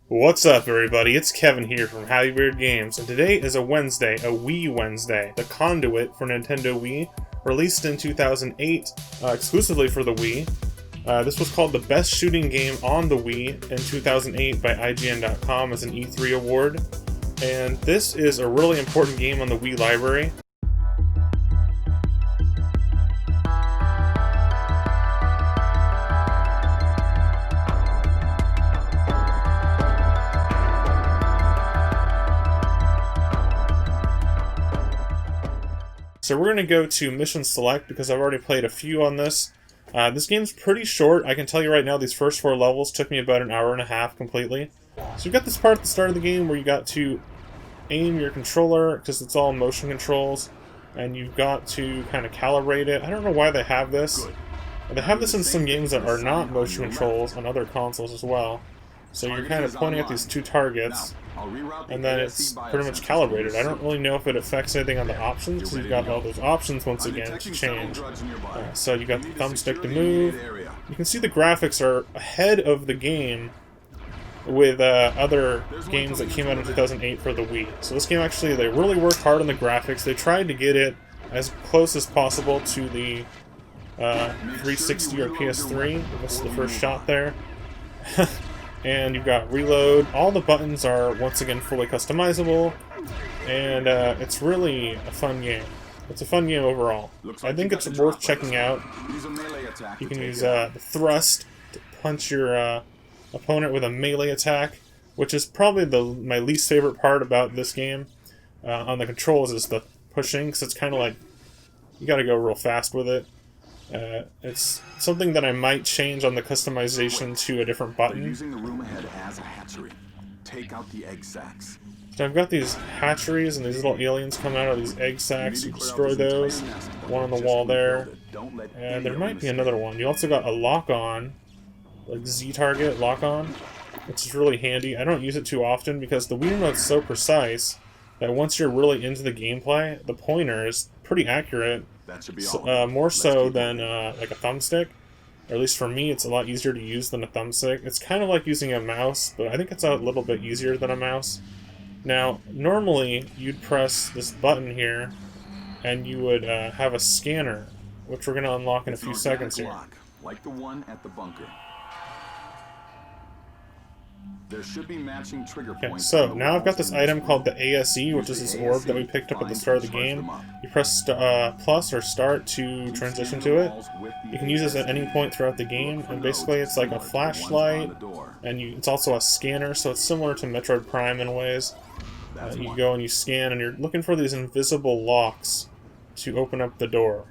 What's up, everybody? It's Kevin here from How You Weird Games, and today is a Wednesday, a Wii Wednesday, the Conduit for Nintendo Wii, released in 2008, exclusively for the Wii. This was called the best shooting game on the Wii in 2008 by IGN.com as an E3 award, and this is a really important game on the Wii library. So we're going to go to Mission Select because I've already played a few on this. This game's pretty short. I can tell you right now these first 4 levels took me about an hour and a half completely. So you've got this part at the start of the game where you got to aim your controller because it's all motion controls. And you've got to kind of calibrate it. I don't know why they have this. They have this in some games that are not motion controls on other consoles as well. So you're kind of pointing at these 2 targets, and then it's pretty much calibrated. I don't really know if it affects anything on the options, because you've got all those options once again to change. So you got the thumbstick to move. You can see the graphics are ahead of the game with other games that came out in 2008 for the Wii. So this game actually, they really worked hard on the graphics. They tried to get it as close as possible to the 360 or PS3. That's the first shot there. And you've got reload. All the buttons are once again fully customizable, and it's really a fun game. It's a fun game overall. I think it's worth checking out. You can use the thrust to punch your opponent with a melee attack, which is probably my least favorite part about this game. On the controls is the pushing, because it's kind of like you got to go real fast with it. It's something that I might change on the customization to a different button. Using the room ahead as a hatchery. Take out the egg sacs. So I've got these hatcheries and these little aliens come out of these egg sacs. You destroy those. One on the wall there. And there might be another one. You also got a lock-on, like Z-target lock-on, which is really handy. I don't use it too often because the Wii remote's so precise that once you're really into the gameplay, the pointer is pretty accurate. More so than like a thumbstick. Or at least for me, it's a lot easier to use than a thumbstick. It's kind of like using a mouse, but I think it's a little bit easier than a mouse. Now, normally, you'd press this button here, and you would have a scanner, which we're going to unlock in a few seconds here. Like the one at the bunker. There should be matching trigger points. Okay, so now I've got this item called the ASE, which is this orb that we picked up at the start of the game. You press plus or start to transition to it. You can use this at any point throughout the game, and basically it's like a flashlight, and it's also a scanner, so it's similar to Metroid Prime in ways. You go and you scan, and you're looking for these invisible locks to open up the door.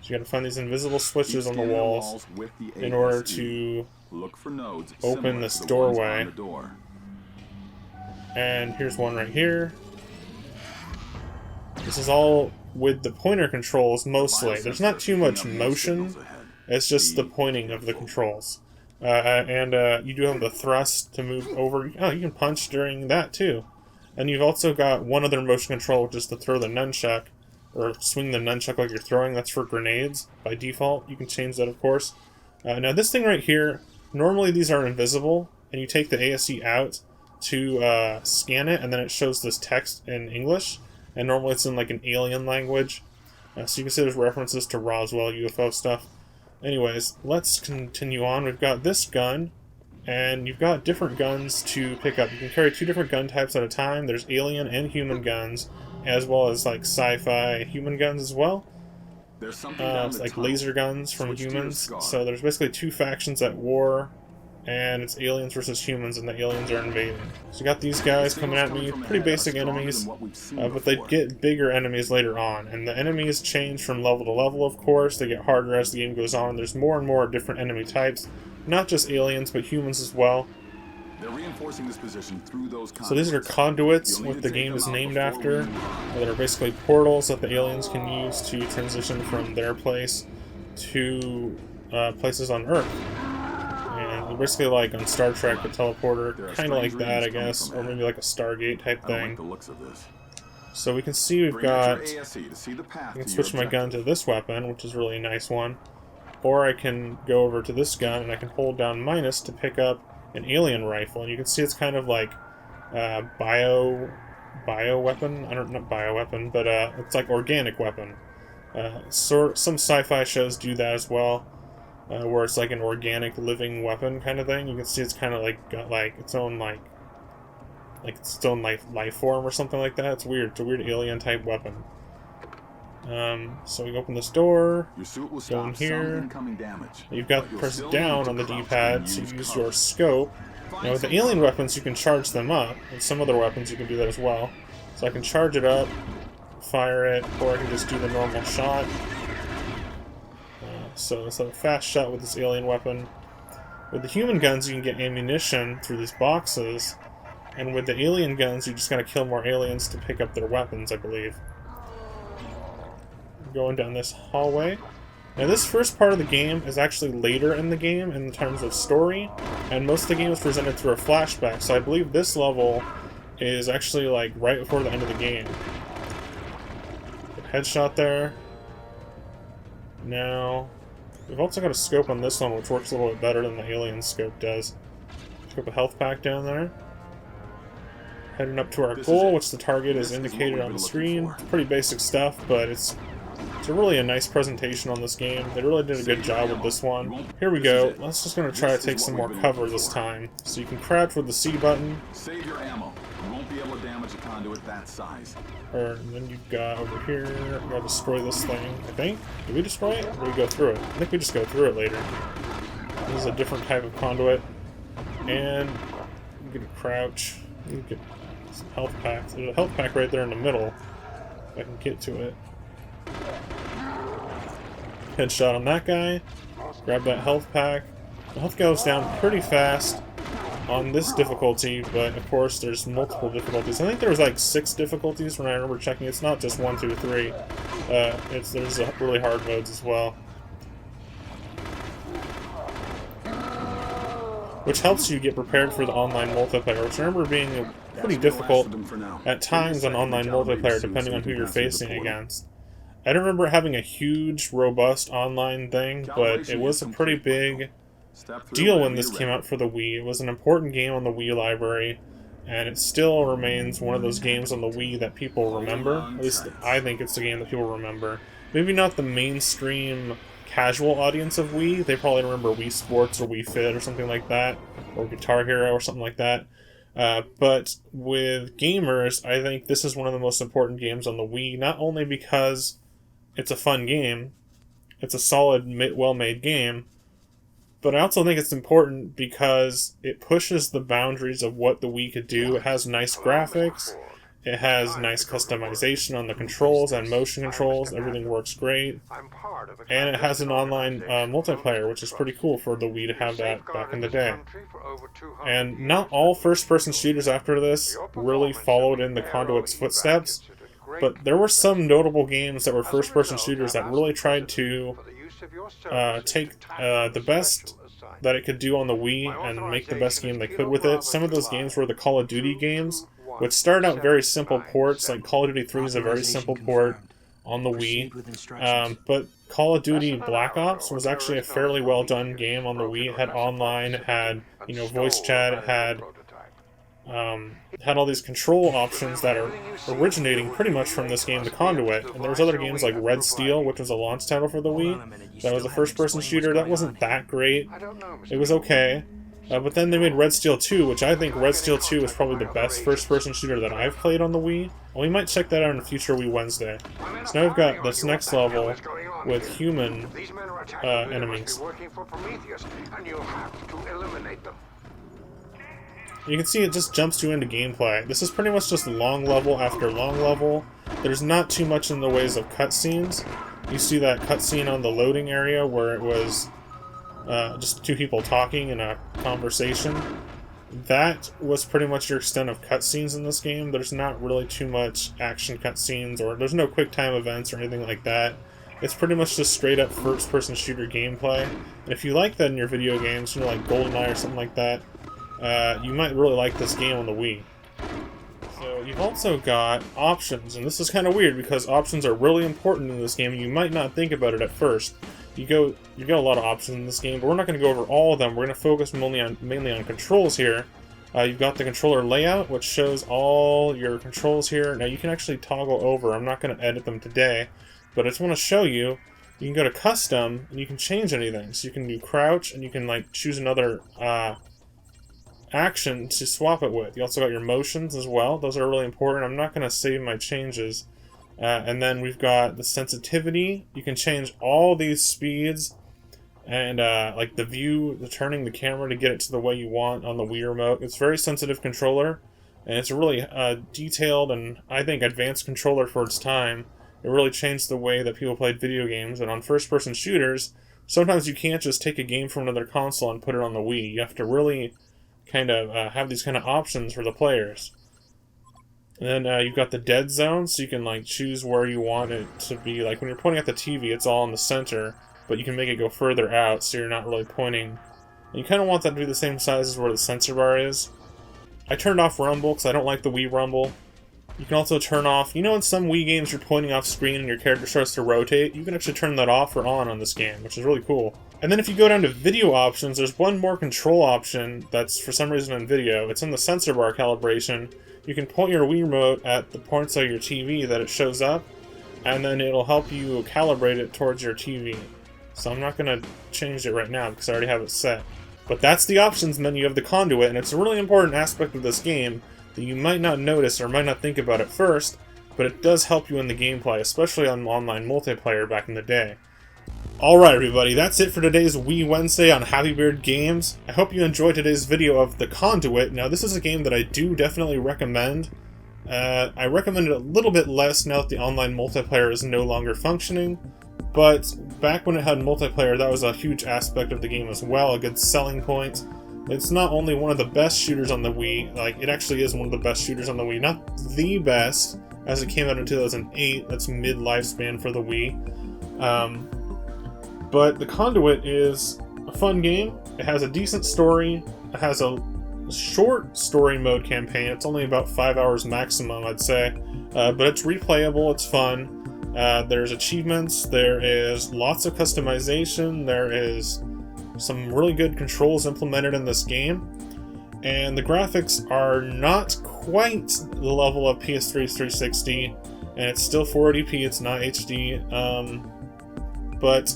So you gotta find these invisible switches on the walls in order to open this doorway. And here's one right here. This is all with the pointer controls mostly. There's not too much motion. It's just the pointing of the controls. You do have the thrust to move over. Oh, you can punch during that too. And you've also got one other motion control, which is to throw the nunchuck. Or swing the nunchuck like you're throwing. That's for grenades by default. You can change that, of course. Now this thing right here, normally these are invisible, and you take the ASC out to scan it, and then it shows this text in English, and normally it's in like an alien language. So you can see there's references to Roswell UFO stuff. Anyways, let's continue on. We've got this gun, and you've got different guns to pick up. You can carry 2 different gun types at a time. There's alien and human guns, as well as like sci-fi human guns as well. It's like laser guns from humans. So there's basically 2 factions at war, and it's aliens versus humans, and the aliens are invading. So you got these guys coming at me, pretty basic enemies, but they get bigger enemies later on. And the enemies change from level to level, of course. They get harder as the game goes on. There's more and more different enemy types, not just aliens, but humans as well. They're reinforcing this position through those so these are conduits, what the game is named after. That are basically portals that the aliens can use to transition from their place to places on Earth. And they're basically like on Star Trek, the teleporter, kind of like that, I guess, or maybe like a Stargate type thing. So we can see we've got, I can switch my gun to this weapon, which is really a nice one. Or I can go over to this gun and I can hold down minus to pick up an alien rifle, and you can see it's kind of like bio weapon. I don't know, bio weapon, but it's like organic weapon. Some sci-fi shows do that as well, where it's like an organic living weapon kind of thing. You can see it's kind of like got like its own life form or something like that. It's weird. It's a weird alien type weapon. So we open this door, go in here. You've got press down on the D-pad to use your scope. Now with the alien weapons you can charge them up, and some other weapons you can do that as well. So I can charge it up, fire it, or I can just do the normal shot. So it's a fast shot with this alien weapon. With the human guns you can get ammunition through these boxes, and with the alien guns you just gotta kill more aliens to pick up their weapons, I believe. Going down this hallway. Now this first part of the game is actually later in the game in terms of story, and most of the game is presented through a flashback, so I believe this level is actually like right before the end of the game. Headshot there. Now, we've also got a scope on this one, which works a little bit better than the alien scope does. Scope a health pack down there. Heading up to our goal, which the target is indicated on the screen. Pretty basic stuff, but it's really a nice presentation on this game. They really did a good job with this one. Here we go. Let's just gonna try to take some more cover this time. So you can crouch with the C button. Save your ammo. You won't be able to damage a conduit that size. And then you've got over here, we gotta destroy this thing, I think. Did we destroy it? Or did we go through it? I think we just go through it later. This is a different type of conduit. And you get a crouch. You get some health packs. There's a health pack right there in the middle. If I can get to it. Headshot on that guy. Grab that health pack. The health goes down pretty fast on this difficulty, but of course there's multiple difficulties. I think there was like 6 difficulties when I remember checking. It's not just 1, 2, 3. There's really hard modes as well, which helps you get prepared for the online multiplayer, which I remember being pretty difficult at times on online multiplayer, depending on who you're facing against. I don't remember having a huge, robust online thing, but it was a pretty big deal when this came out for the Wii. It was an important game on the Wii library, and it still remains one of those games on the Wii that people remember. At least I think it's the game that people remember. Maybe not the mainstream casual audience of Wii. They probably remember Wii Sports or Wii Fit or something like that, or Guitar Hero or something like that. But with gamers, I think this is one of the most important games on the Wii, not only because it's a fun game, it's a solid, well-made game, but I also think it's important because it pushes the boundaries of what the Wii could do. It has nice graphics, it has nice customization on the controls and motion controls, everything works great, and it has an online multiplayer, which is pretty cool for the Wii to have that back in the day. And not all first-person shooters after this really followed in the Conduit's footsteps, but there were some notable games that were first-person shooters that really tried to take the best that it could do on the Wii and make the best game they could with it. Some of those games were the Call of Duty games, which started out very simple ports. Like Call of Duty 3 is a very simple port on the Wii, but Call of Duty Black Ops was actually a fairly well done game on the Wii. It had online, it had voice chat, it had all these control options that are originating pretty much from this game, The Conduit. And there was other games like Red Steel, which was a launch title for the Wii. That was a first-person shooter. That wasn't that great. It was okay. But then they made Red Steel 2, which I think Red Steel 2 is probably the best first-person shooter that I've played on the Wii. And we might check that out in a future Wii Wednesday. So now we've got this next level with human enemies. You can see it just jumps you into gameplay. This is pretty much just long level after long level. There's not too much in the ways of cutscenes. You see that cutscene on the loading area where it was just 2 people talking in a conversation. That was pretty much your extent of cutscenes in this game. There's not really too much action cutscenes, or there's no quick time events or anything like that. It's pretty much just straight up first-person shooter gameplay. And if you like that in your video games, like GoldenEye or something like that, you might really like this game on the Wii. So you've also got options, and this is kind of weird because options are really important in this game, and you might not think about it at first. you get a lot of options in this game, but we're not going to go over all of them. We're going to focus mainly on controls here. You've got the controller layout, which shows all your controls here. Now you can actually toggle over. I'm not going to edit them today, but I just want to show you. You can go to custom and you can change anything. So you can do crouch and you can like choose another action to swap it with. You also got your motions as well. Those are really important. I'm not going to save my changes. And then we've got the sensitivity. You can change all these speeds and like the view, turning the camera to get it to the way you want on the Wii remote. It's a very sensitive controller, and it's a really detailed and I think advanced controller for its time. It really changed the way that people played video games, and on first-person shooters, sometimes you can't just take a game from another console and put it on the Wii. You have to really kind of have these kind of options for the players. And then you've got the dead zone, so you can like choose where you want it to be. Like when you're pointing at the TV, it's all in the center, but you can make it go further out, so you're not really pointing. And you kind of want that to be the same size as where the sensor bar is. I turned off rumble because I don't like the Wii rumble. You can also turn off, you know in some Wii games you're pointing off screen and your character starts to rotate? You can actually turn that off or on this game, which is really cool. And then if you go down to video options, there's one more control option that's for some reason in video. It's in the sensor bar calibration. You can point your Wii remote at the points of your TV that it shows up, and then it'll help you calibrate it towards your TV. So I'm not going to change it right now because I already have it set. But that's the options, and then you have the conduit, and it's a really important aspect of this game that you might not notice or might not think about at first, but it does help you in the gameplay, especially on online multiplayer back in the day. Alright everybody, that's it for today's Wii Wednesday on Happy Beard Games. I hope you enjoyed today's video of the Conduit. Now this is a game that I do definitely recommend. I recommend it a little bit less now that the online multiplayer is no longer functioning, but back when it had multiplayer, that was a huge aspect of the game as well, a good selling point. It's not only one of the best shooters on the Wii, like it actually is one of the best shooters on the Wii, not the best, as it came out in 2008, that's mid-lifespan for the Wii. But the Conduit is a fun game. It has a decent story. It has a short story mode campaign. It's only about 5 hours maximum, I'd say. But it's replayable. It's fun. There's achievements. There is lots of customization. There is some really good controls implemented in this game. And the graphics are not quite the level of PS3's 360. And it's still 480p. It's not HD. But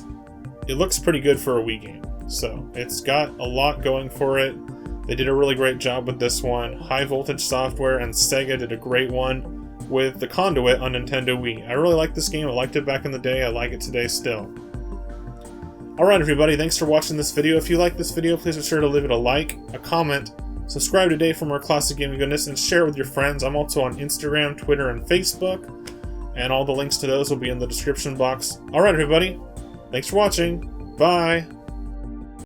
it looks pretty good for a Wii game. So it's got a lot going for it. They did a really great job with this one. High Voltage Software and Sega did a great one with the Conduit on Nintendo Wii. I really like this game. I liked it back in the day. I like it today still. Alright everybody, thanks for watching this video. If you like this video, please be sure to leave it a like, a comment, subscribe today for more classic gaming goodness, and share it with your friends. I'm also on Instagram, Twitter, and Facebook, and all the links to those will be in the description box. Alright everybody, thanks for watching. Bye!